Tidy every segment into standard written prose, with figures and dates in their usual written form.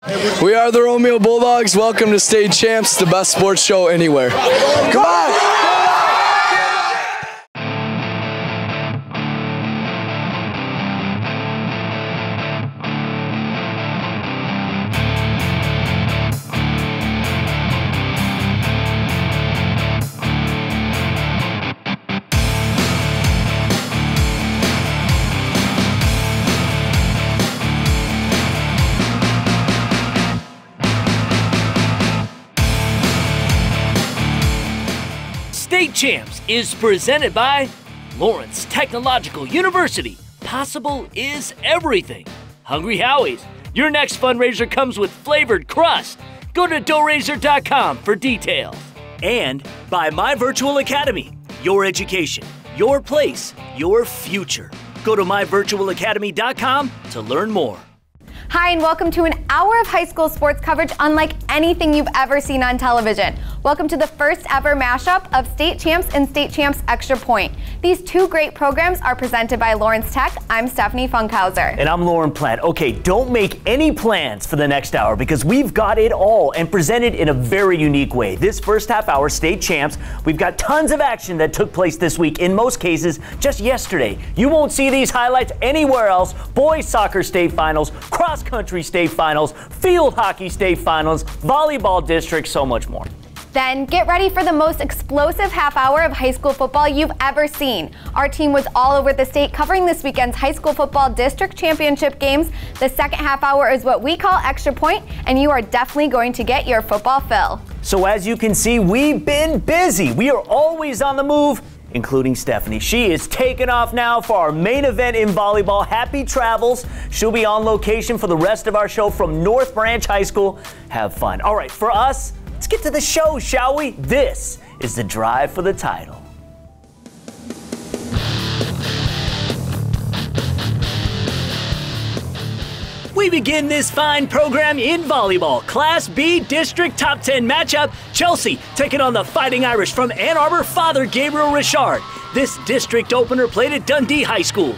We are the Romeo Bulldogs. Welcome to State Champs, the best sports show anywhere. Come on! State Champs is presented by Lawrence Technological University. Possible is everything. Hungry Howie's. Your next fundraiser comes with flavored crust. Go to doughraiser.com for details. And by My Virtual Academy. Your education, your place, your future. Go to myvirtualacademy.com to learn more. Hi, and welcome to an hour of high school sports coverage unlike anything you've ever seen on television. Welcome to the first ever mashup of State Champs and State Champs Extra Point. These two great programs are presented by Lawrence Tech. I'm Stephanie Funkhauser. And I'm Lauren Platt. Okay, don't make any plans for the next hour because we've got it all and presented in a very unique way. This first half hour, State Champs, we've got tons of action that took place this week, in most cases just yesterday. You won't see these highlights anywhere else. Boys soccer state finals, cross-country state finals, field hockey state finals, volleyball districts, so much more. Then get ready for the most explosive half hour of high school football you've ever seen. Our team was all over the state covering this weekend's high school football district championship games. The second half hour is what we call Extra Point, and you are definitely going to get your football fill. So as you can see, we've been busy. We are always on the move, including Stephanie. She is taking off now for our main event in volleyball. Happy travels. She'll be on location for the rest of our show from North Branch High School. Have fun. All right, for us, let's get to the show, shall we? This is the drive for the title. We begin this fine program in volleyball. Class B District Top 10 matchup. Chelsea taking on the Fighting Irish from Ann Arbor, Father Gabriel Richard. This district opener played at Dundee High School.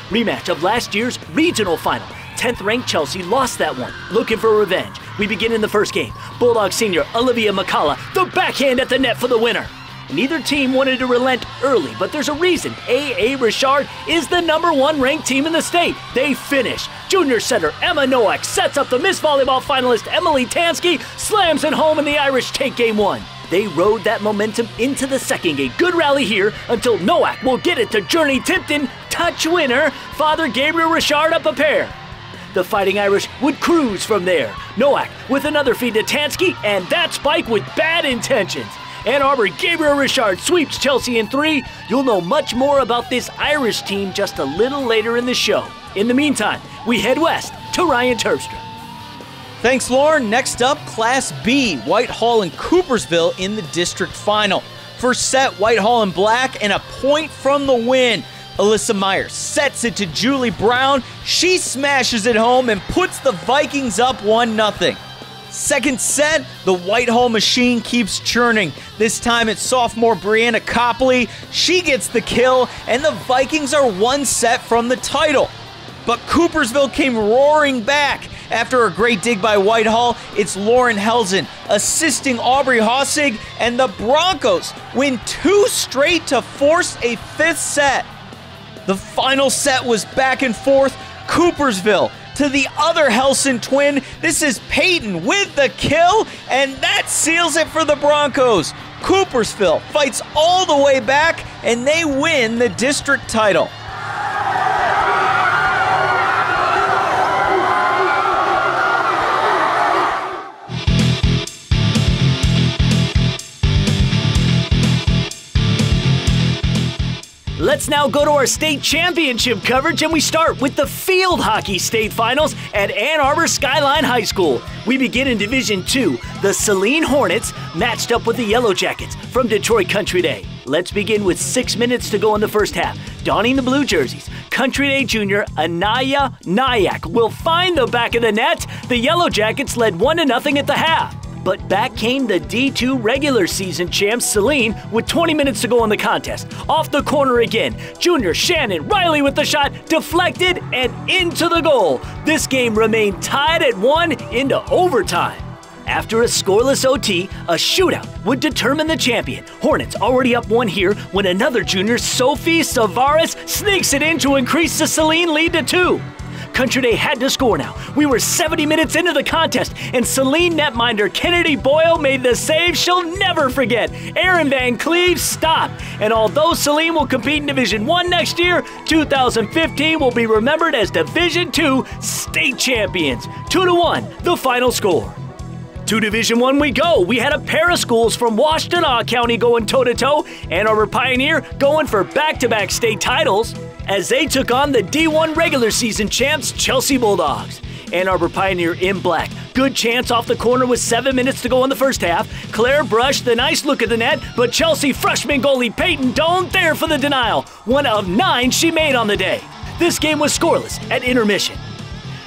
Rematch of last year's regional final. 10th ranked Chelsea lost that one. Looking for revenge. We begin in the first game. Bulldog senior Olivia McCullough, the backhand at the net for the winner. Neither team wanted to relent early, but there's a reason. AA Richard is the #1 ranked team in the state. They finish. Junior setter Emma Nowak sets up the Miss Volleyball finalist Emily Tansky, slams it home, and the Irish take game one. They rode that momentum into the second game. Good rally here until Nowak will get it to Journey Tipton. Touch winner, Father Gabriel Richard up a pair. The Fighting Irish would cruise from there. Nowak with another feed to Tansky, and that spike with bad intentions. Ann Arbor Gabriel Richard sweeps Chelsea in 3. You'll know much more about this Irish team just a little later in the show. In the meantime, we head west to Ryan Terpstra. Thanks, Lauren. Next up, Class B, Whitehall and Coopersville in the district final. First set, Whitehall in black and a point from the win. Alyssa Myers sets it to Julie Brown. She smashes it home and puts the Vikings up 1-0. Second set, the Whitehall machine keeps churning. This time it's sophomore Brianna Copley. She gets the kill, and the Vikings are one set from the title. But Coopersville came roaring back. After a great dig by Whitehall, it's Lauren Helzen assisting Aubrey Hossig, and the Broncos win 2 straight to force a 5th set. The final set was back and forth. Coopersville to the other Helson twin. This is Peyton with the kill, and that seals it for the Broncos. Coopersville fights all the way back, and they win the district title. Let's now go to our state championship coverage, and we start with the field hockey state finals at Ann Arbor Skyline High School. We begin in Division II. The Saline Hornets matched up with the Yellow Jackets from Detroit Country Day. Let's begin with 6 minutes to go in the first half. Donning the blue jerseys, Country Day junior Anaya Nyack will find the back of the net. The Yellow Jackets led 1-0 at the half. But back came the D2 regular season champs Celine with 20 minutes to go in the contest. Off the corner again, junior Shannon Riley with the shot, deflected and into the goal. This game remained tied at 1 into overtime. After a scoreless OT, a shootout would determine the champion. Hornets already up 1 here when another junior, Sophie Savaras, sneaks it in to increase the Celine lead to 2. Country Day had to score now. We were 70 minutes into the contest, and Celine netminder Kennedy Boyle made the save she'll never forget. Aaron Van Cleve stopped. And although Celine will compete in Division 1 next year, 2015 will be remembered as Division 2 state champions. 2-1, the final score. To Division 1 we go. We had a pair of schools from Washtenaw County going toe-to-toe. Ann Arbor Pioneer going for back-to-back state titles as they took on the D1 regular season champs Chelsea Bulldogs. Ann Arbor Pioneer in black. Good chance off the corner with 7 minutes to go in the first half. Claire brushed the nice look at the net, but Chelsea freshman goalie Peyton Doan there for the denial. 1 of 9 she made on the day. This game was scoreless at intermission.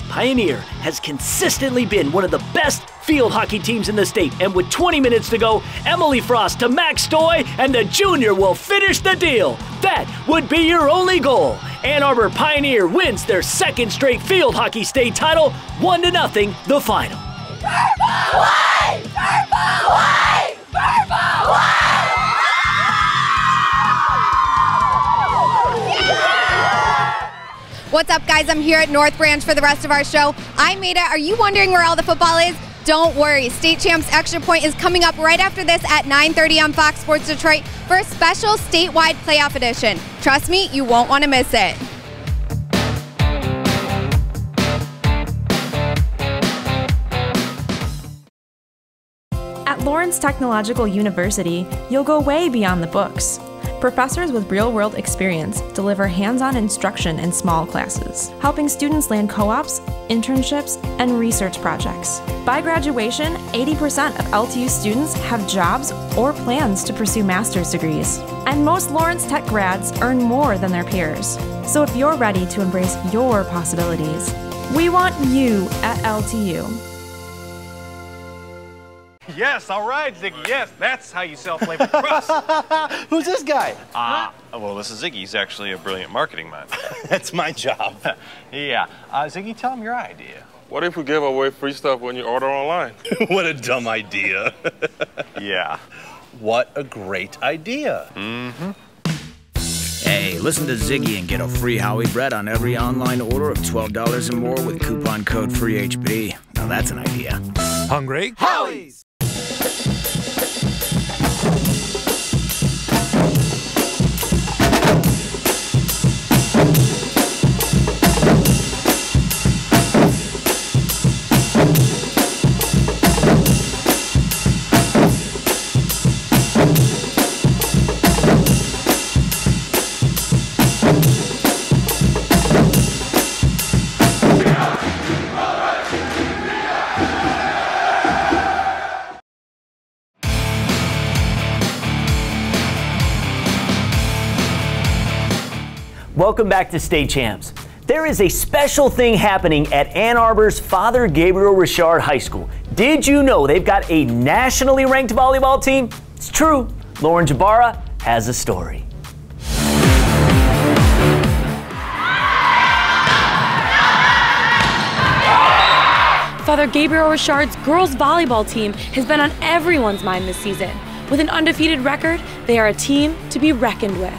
Pioneer has consistently been one of the best field hockey teams in the state, and with 20 minutes to go, Emily Frost to Max Stoy, and the junior will finish the deal. That would be your only goal. Ann Arbor Pioneer wins their 2nd straight field hockey state title, 1-0 the final. Purple White! Purple White! Purple White! What's up, guys? I'm here at North Branch for the rest of our show. I'm Maida. Are you wondering where all the football is? Don't worry. State Champs Extra Point is coming up right after this at 9:30 on Fox Sports Detroit for a special statewide playoff edition. Trust me, you won't want to miss it. At Lawrence Technological University, you'll go way beyond the books. Professors with real-world experience deliver hands-on instruction in small classes, helping students land co-ops, internships, and research projects. By graduation, 80% of LTU students have jobs or plans to pursue master's degrees. And most Lawrence Tech grads earn more than their peers. So if you're ready to embrace your possibilities, we want you at LTU. Yes, all right, Ziggy, yes, that's how you sell flavored crust. Who's this guy? Well, this is Ziggy. He's actually a brilliant marketing man. That's my job. Yeah. Ziggy, tell him your idea. What if we give away free stuff when you order online? What a dumb idea. Yeah. What a great idea. Mm-hmm. Hey, listen to Ziggy and get a free Howie bread on every online order of $12 or more with coupon code FREEHB. Now that's an idea. Hungry? Howie's! Welcome back to State Champs. There is a special thing happening at Ann Arbor's Father Gabriel Richard High School. Did you know they've got a nationally ranked volleyball team? It's true. Lauren Jabara has a story. Father Gabriel Richard's girls volleyball team has been on everyone's mind this season. With an undefeated record, they are a team to be reckoned with.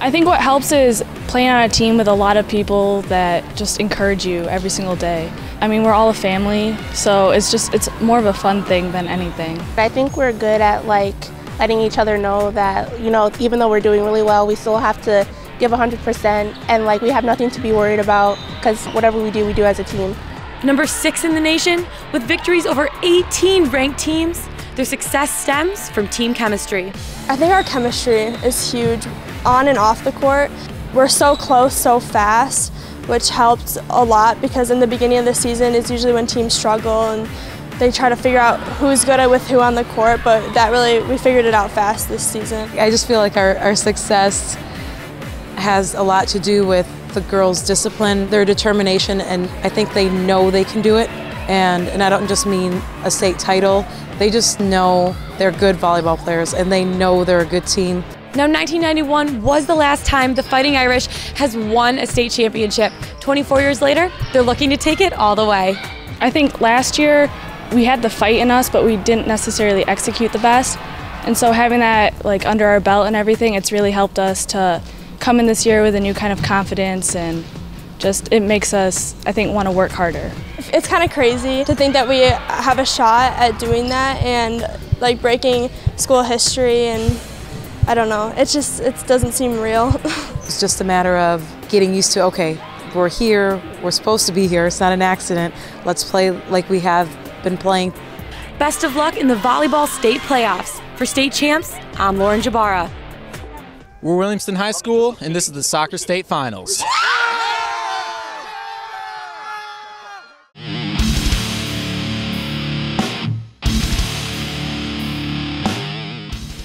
I think what helps is playing on a team with a lot of people that just encourage you every single day. I mean, we're all a family, so it's more of a fun thing than anything. I think we're good at letting each other know that, even though we're doing really well, we still have to give 100% and we have nothing to be worried about because whatever we do as a team. Number 6 in the nation, with victories over 18 ranked teams, their success stems from team chemistry. I think our chemistry is huge on and off the court. We're so close, so fast, which helped a lot because in the beginning of the season is usually when teams struggle and they try to figure out who's good with who on the court, but we figured it out fast this season. I just feel like our success has a lot to do with the girls' discipline, their determination, and I think they know they can do it, And I don't just mean a state title. They just know they're good volleyball players, and they know they're a good team. Now, 1991 was the last time the Fighting Irish has won a state championship. 24 years later, they're looking to take it all the way. I think last year we had the fight in us, but we didn't necessarily execute the best. And so having that like under our belt and everything, it's really helped us to come in this year with a new kind of confidence, and just it makes us, I think, want to work harder. It's kind of crazy to think that we have a shot at doing that and like breaking school history, and I don't know, it doesn't seem real. It's just a matter of getting used to, okay, we're here, we're supposed to be here, it's not an accident, let's play like we have been playing. Best of luck in the volleyball state playoffs. For State Champs, I'm Lauren Jabara. We're Williamston High School, and this is the Soccer State Finals.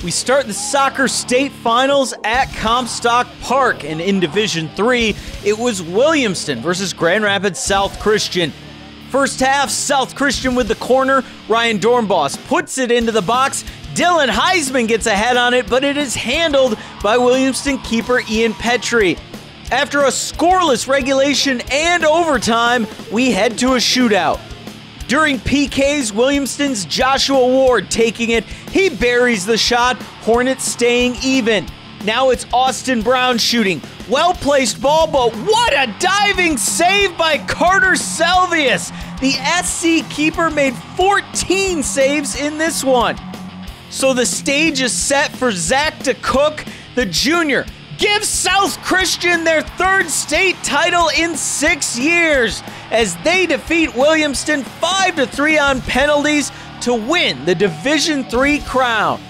We start the Soccer State Finals at Comstock Park, and in Division III, it was Williamston versus Grand Rapids South Christian. First half, South Christian with the corner. Ryan Dornbos puts it into the box. Dylan Heisman gets a head on it, but it is handled by Williamston keeper Ian Petrie. After a scoreless regulation and overtime, we head to a shootout. During PKs, Williamston's Joshua Ward taking it. He buries the shot, Hornets staying even. Now it's Austin Brown shooting. Well-placed ball, but what a diving save by Carter Selvius. The SC keeper made 14 saves in this one. So the stage is set for Zach DeCook, the junior. Gives South Christian their third state title in 6 years as they defeat Williamston 5-3 on penalties to win the Division III crown.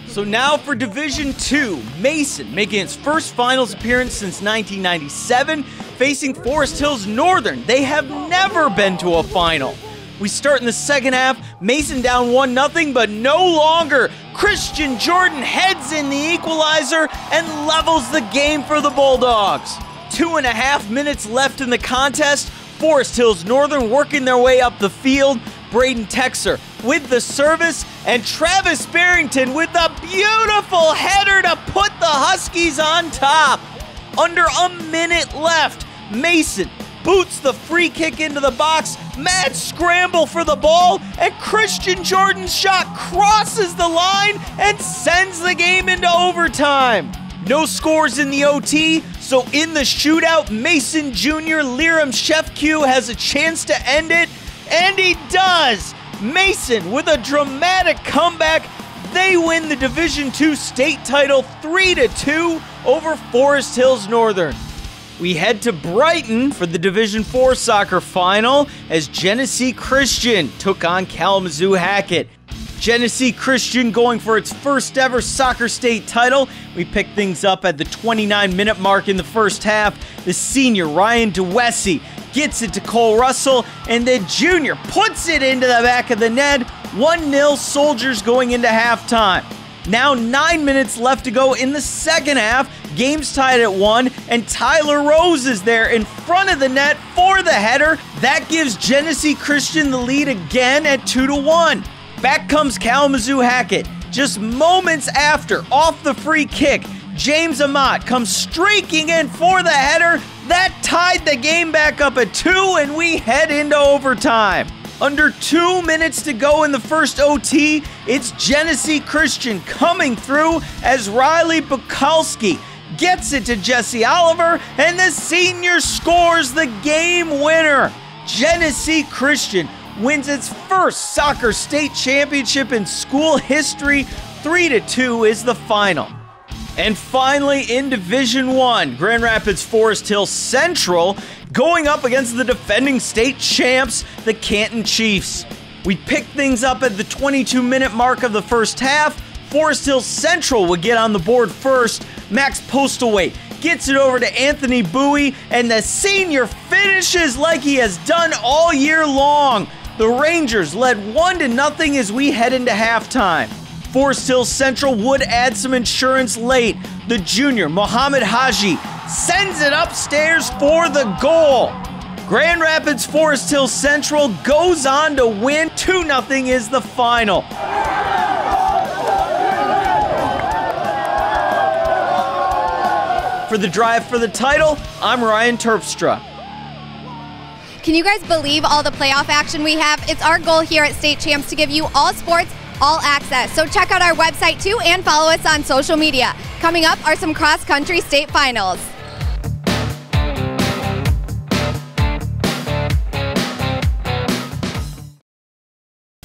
So now for Division II, Mason making its first finals appearance since 1997, facing Forest Hills Northern. They have never been to a final. We start in the second half, Mason down 1-0, but no longer. Christian Jordan heads in the equalizer and levels the game for the Bulldogs. 2.5 minutes left in the contest. Forest Hills Northern working their way up the field. Braden Texer with the service, and Travis Barrington with the beautiful header to put the Huskies on top. Under a minute left, Mason boots the free kick into the box, mad scramble for the ball, and Christian Jordan's shot crosses the line and sends the game into overtime. No scores in the OT, so in the shootout, Mason Jr. Liram Shefq has a chance to end it, and he does! Mason with a dramatic comeback. They win the Division II state title 3-2 over Forest Hills Northern. We head to Brighton for the Division IV soccer final as Genesee Christian took on Kalamazoo Hackett. Genesee Christian going for its first ever soccer state title. We pick things up at the 29-minute mark in the first half. The senior Ryan DeWessy gets it to Cole Russell, and the junior puts it into the back of the net. 1-0 Soldiers going into halftime. Now 9 minutes left to go in the second half. Game's tied at 1, and Tyler Rose is there in front of the net for the header. That gives Genesee Christian the lead again at 2-1. Back comes Kalamazoo Hackett. Just moments after, off the free kick, James Amat comes streaking in for the header. That tied the game back up at 2, and we head into overtime. Under 2 minutes to go in the first OT, it's Genesee Christian coming through as Riley Bukowski gets it to Jesse Oliver, and the senior scores the game winner. Genesee Christian wins its first soccer state championship in school history. 3-2 is the final. And finally, in Division I, Grand Rapids Forest Hill Central going up against the defending state champs, the Canton Chiefs. We pick things up at the 22-minute mark of the first half. Forest Hill Central would get on the board first. Max Postlethwaite gets it over to Anthony Bowie, and the senior finishes like he has done all year long. The Rangers led 1-0 as we head into halftime. Forest Hill Central would add some insurance late. The junior, Mohamed Haji, sends it upstairs for the goal. Grand Rapids Forest Hill Central goes on to win. 2-0 is the final. For the drive for the title, I'm Ryan Terpstra. Can you guys believe all the playoff action we have? It's our goal here at State Champs to give you all sports, all access. So check out our website too and follow us on social media. Coming up are some cross-country state finals.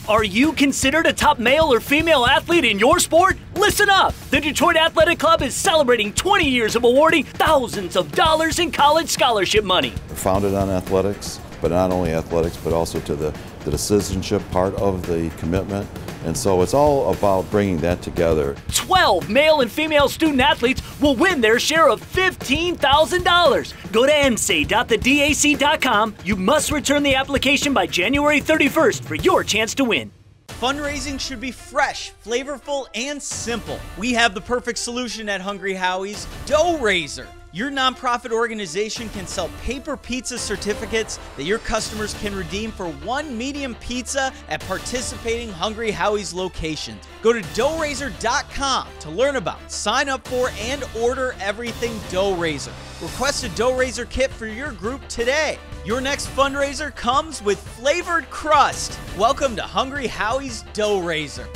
Are you considered a top male or female athlete in your sport? Listen up! The Detroit Athletic Club is celebrating 20 years of awarding thousands of dollars in college scholarship money. Founded on athletics, but not only athletics, but also to the citizenship part of the commitment. And so it's all about bringing that together. 12 male and female student athletes will win their share of $15,000. Go to nsa.thedac.com. You must return the application by January 31st for your chance to win. Fundraising should be fresh, flavorful, and simple. We have the perfect solution at Hungry Howie's, Dough Raiser. Your nonprofit organization can sell paper pizza certificates that your customers can redeem for one medium pizza at participating Hungry Howie's locations. Go to doughraiser.com to learn about, sign up for, and order everything Dough Raiser. Request a Dough Raiser kit for your group today. Your next fundraiser comes with flavored crust. Welcome to Hungry Howie's Dough Raiser.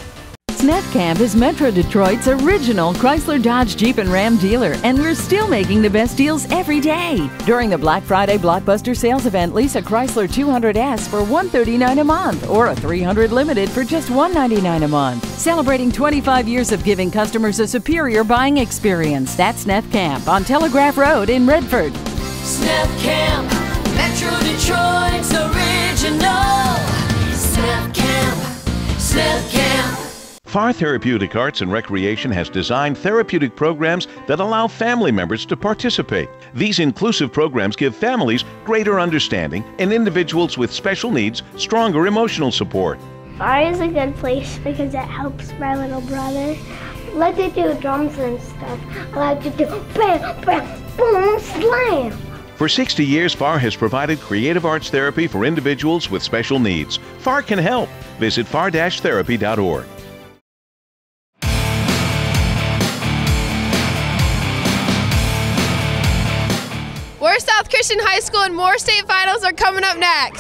Smith Camp is Metro Detroit's original Chrysler, Dodge, Jeep, and Ram dealer, and we're still making the best deals every day. During the Black Friday Blockbuster Sales Event, lease a Chrysler 200S for $139 a month, or a 300 Limited for just $199 a month. Celebrating 25 years of giving customers a superior buying experience. That's Smith Camp on Telegraph Road in Redford. Smith Camp, Metro Detroit's original. Smith Camp, Smith Camp. FAR Therapeutic Arts and Recreation has designed therapeutic programs that allow family members to participate. These inclusive programs give families greater understanding and individuals with special needs stronger emotional support. FAR is a good place because it helps my little brother. I like to do drums and stuff. I like to do bam, bam, boom, slam. For 60 years, FAR has provided creative arts therapy for individuals with special needs. FAR can help. Visit far-therapy.org. We're South Christian High School, and more state finals are coming up next.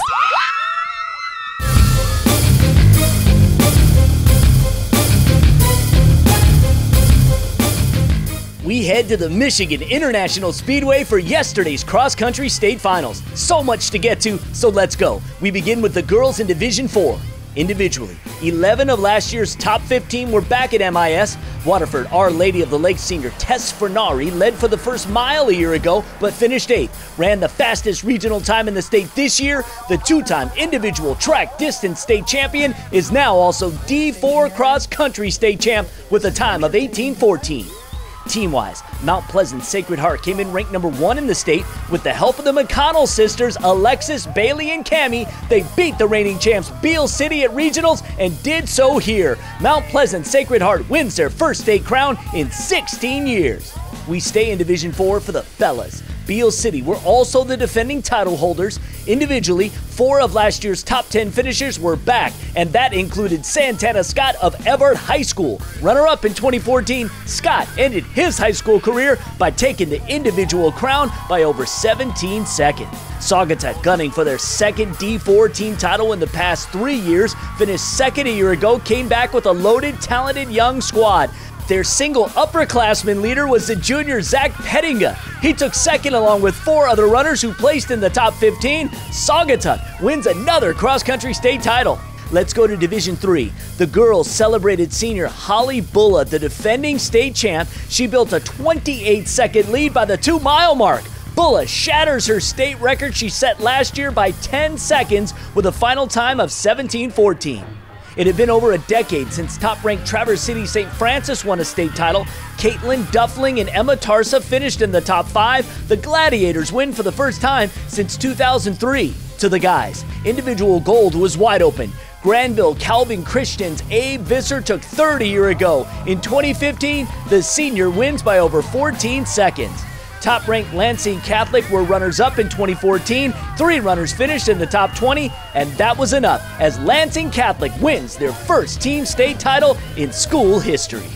We head to the Michigan International Speedway for yesterday's cross-country state finals. So much to get to, so let's go. We begin with the girls in Division 4. Individually, 11 of last year's top 15 were back at MIS. Waterford Our Lady of the Lake senior Tess Fernari led for the first mile a year ago, but finished 8th. Ran the fastest regional time in the state this year. The two-time individual track distance state champion is now also D4 cross-country state champ with a time of 18:14. Team-wise, Mount Pleasant Sacred Heart came in ranked number 1 in the state. With the help of the McConnell sisters, Alexis, Bailey, and Cammie, they beat the reigning champs Beale City at regionals and did so here. Mount Pleasant Sacred Heart wins their first state crown in 16 years. We stay in Division 4 for the fellas. Beale City were also the defending title holders. Individually, 4 of last year's top 10 finishers were back, and that included Santana Scott of Everett High School. Runner-up in 2014, Scott ended his high school career by taking the individual crown by over 17 seconds. Saugatuck, gunning for their second D4 team title in the past 3 years, finished second a year ago, came back with a loaded, talented young squad. Their single upperclassman leader was the junior Zach Pettinga. He took second along with 4 other runners who placed in the top 15. Saugatuck wins another cross-country state title. Let's go to Division 3. The girls celebrated senior Holly Bulla, the defending state champ. She built a 28-second lead by the 2-mile mark. Bulla shatters her state record she set last year by 10 seconds with a final time of 17:14. It had been over a decade since top-ranked Traverse City St. Francis won a state title. Caitlin Duffling and Emma Tarsa finished in the top 5. The Gladiators win for the first time since 2003. To the guys, individual gold was wide open. Granville Calvin Christian's Abe Visser took 3rd a year ago. In 2015, the senior wins by over 14 seconds. Top-ranked Lansing Catholic were runners-up in 2014. 3 runners finished in the top 20, and that was enough as Lansing Catholic wins their first team state title in school history.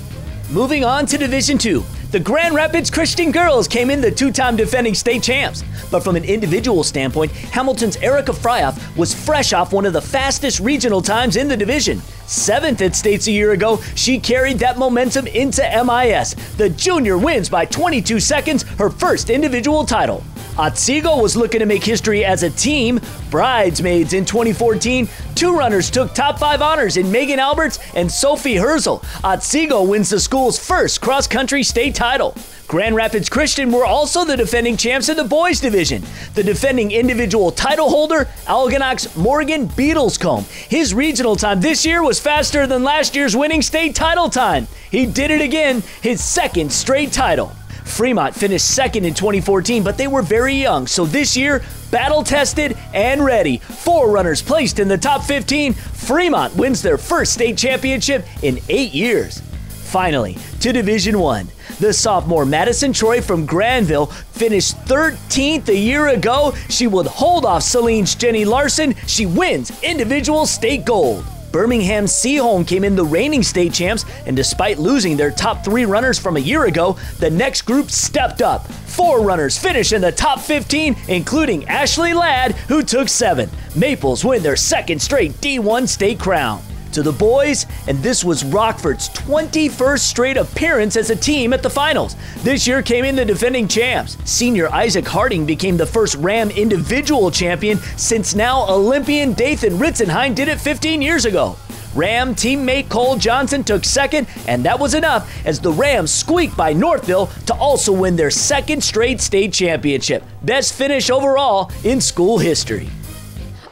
Moving on to Division II. The Grand Rapids Christian girls came in the 2-time defending state champs. But from an individual standpoint, Hamilton's Erica Fryoff was fresh off one of the fastest regional times in the division. 7th at states a year ago, she carried that momentum into MIS. The junior wins by 22 seconds, her first individual title. Otsego was looking to make history as a team. Bridesmaids in 2014, 2 runners took top 5 honors in Megan Alberts and Sophie Herzl. Otsego wins the school's first cross-country state title. Grand Rapids Christian were also the defending champs in the boys division. The defending individual title holder, Algonacs Morgan Beatlescombe. His regional time this year was faster than last year's winning state title time. He did it again, his 2nd straight title. Fremont finished 2nd in 2014, but they were very young, so this year, battle-tested and ready. 4 runners placed in the top 15. Fremont wins their first state championship in 8 years. Finally, to Division I. The sophomore Madison Troy from Granville finished 13th a year ago. She would hold off Celine's Jenny Larson. She wins individual state gold. Birmingham Seaholm came in the reigning state champs, and despite losing their top 3 runners from a year ago, the next group stepped up. 4 runners finished in the top 15, including Ashley Ladd, who took 7. Maples win their 2nd straight D1 state crown. To the boys, and this was Rockford's 21st straight appearance as a team at the finals. This year came in the defending champs. Senior Isaac Harding became the first Ram individual champion since now Olympian Dathan Ritzenheim did it 15 years ago. Ram teammate Cole Johnson took 2nd, and that was enough as the Rams squeaked by Northville to also win their 2nd straight state championship. Best finish overall in school history.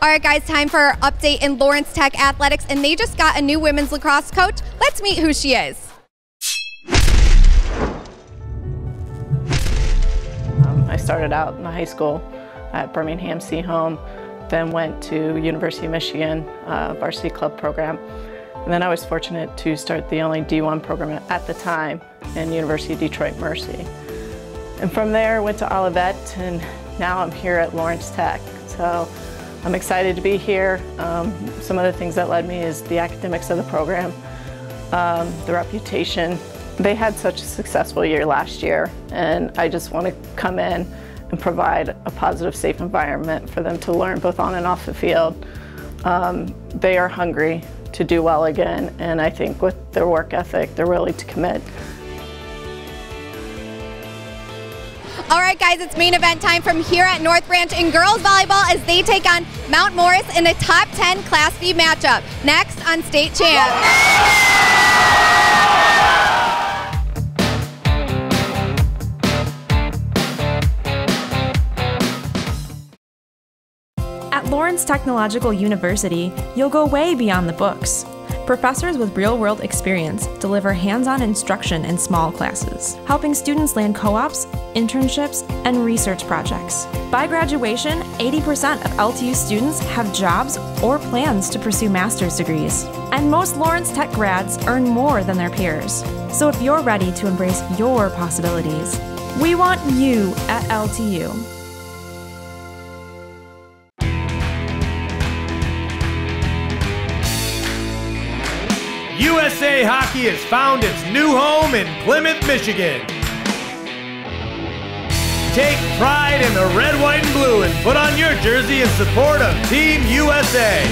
All right, guys, time for our update in Lawrence Tech Athletics, and they just got a new women's lacrosse coach. Let's meet who she is. I started out in the high school at Birmingham Seaholm, then went to University of Michigan varsity club program, and then I was fortunate to start the only D1 program at the time in University of Detroit Mercy. And from there, went to Olivet, and now I'm here at Lawrence Tech. So I'm excited to be here. Some of the things that led me is the academics of the program, the reputation. They had such a successful year last year, and I just want to come in and provide a positive, safe environment for them to learn both on and off the field. They are hungry to do well again, and I think with their work ethic, they're willing to commit. All right, guys, it's main event time from here at North Branch in girls volleyball as they take on Mount Morris in a top 10 Class B matchup. Next on State Champs. At Lawrence Technological University, you'll go way beyond the books. Professors with real-world experience deliver hands-on instruction in small classes, helping students land co-ops, internships, and research projects. By graduation, 80% of LTU students have jobs or plans to pursue master's degrees. And most Lawrence Tech grads earn more than their peers. So if you're ready to embrace your possibilities, we want you at LTU. USA Hockey has found its new home in Plymouth, Michigan. Take pride in the red, white, and blue and put on your jersey in support of Team USA.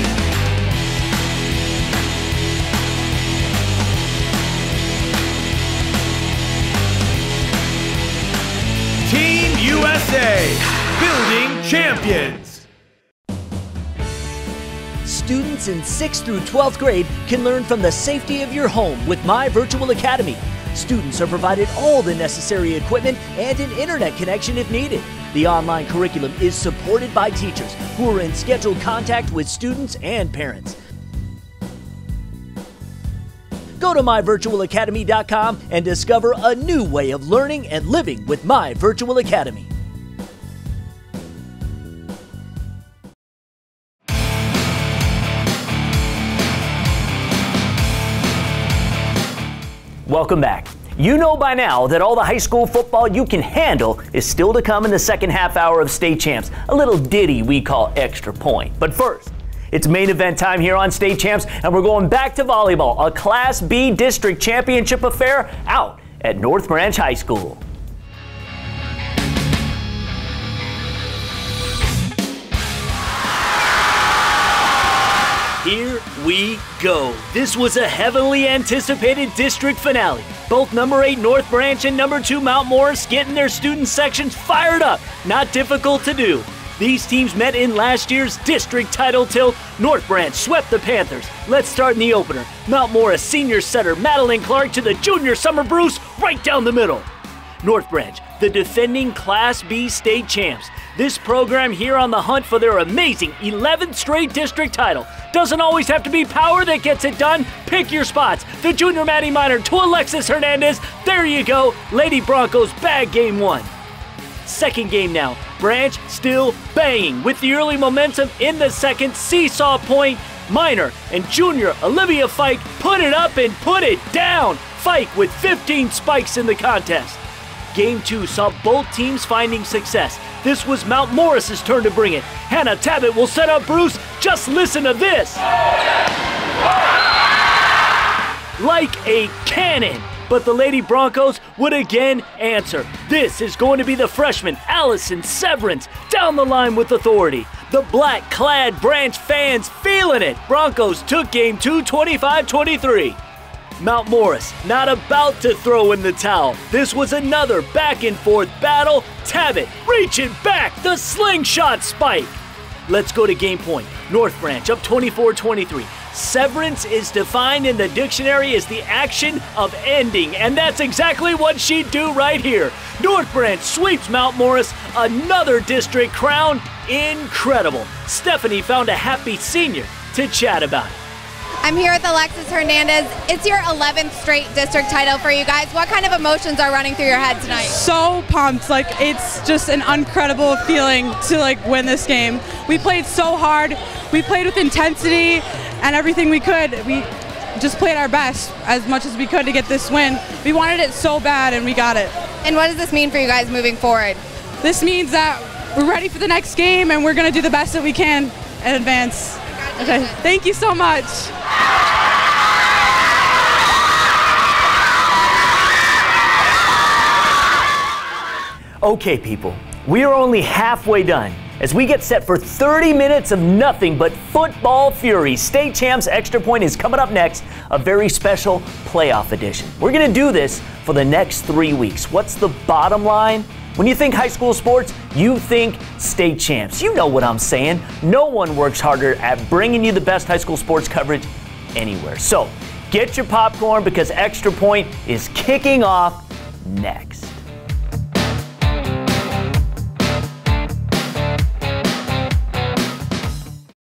Team USA, building champions. Students in 6th through 12th grade can learn from the safety of your home with My Virtual Academy. Students are provided all the necessary equipment and an internet connection if needed. The online curriculum is supported by teachers who are in scheduled contact with students and parents. Go to myvirtualacademy.com and discover a new way of learning and living with My Virtual Academy. Welcome back. You know by now that all the high school football you can handle is still to come in the second half hour of State Champs, a little ditty we call Extra Point. But first, it's main event time here on State Champs, and we're going back to volleyball, a Class B district championship affair out at North Branch High School. Here we go. This was a heavily anticipated district finale. Both number 8 North Branch and number 2 Mount Morris getting their student sections fired up. Not difficult to do. These teams met in last year's district title tilt. North Branch swept the Panthers. Let's start in the opener. Mount Morris senior setter Madeline Clark to the junior Summer Bruce right down the middle. North Branch, the defending Class B state champs. This program here on the hunt for their amazing 11th straight district title. Doesn't always have to be power that gets it done. Pick your spots. The junior Maddie Minor to Alexis Hernandez. There you go. Lady Broncos bag game 1. Second game now. Branch still banging with the early momentum in the second seesaw point. Minor and junior Olivia Fike put it up and put it down. Fike with 15 spikes in the contest. Game 2 saw both teams finding success. This was Mount Morris's turn to bring it. Hannah Tabbitt will set up Bruce. Just listen to this. Like a cannon. But the Lady Broncos would again answer. This is going to be the freshman, Allison Severance, down the line with authority. The black-clad Branch fans feeling it. Broncos took game 2, 25-23. Mount Morris not about to throw in the towel. This was another back-and-forth battle. Tabbitt reaching back, the slingshot spike. Let's go to game point. North Branch up 24-23. Severance is defined in the dictionary as the action of ending, and that's exactly what she'd do right here. North Branch sweeps Mount Morris, another district crown. Incredible. Stephanie found a happy senior to chat about it. I'm here with Alexis Hernandez. It's your 11th straight district title for you guys. What kind of emotions are running through your head tonight? So pumped. Like, it's just an incredible feeling to win this game. We played so hard. We played with intensity and everything we could. We just played our best as much as we could to get this win. We wanted it so bad and we got it. And what does this mean for you guys moving forward? This means that we're ready for the next game and we're going to do the best that we can in advance. Okay. Thank you so much. Okay, people, we are only halfway done as we get set for 30 minutes of nothing but football fury. State Champs Extra Point is coming up next, a very special playoff edition. We're going to do this for the next 3 weeks. What's the bottom line? When you think high school sports, you think State Champs. You know what I'm saying. No one works harder at bringing you the best high school sports coverage anywhere. So get your popcorn because Extra Point is kicking off next.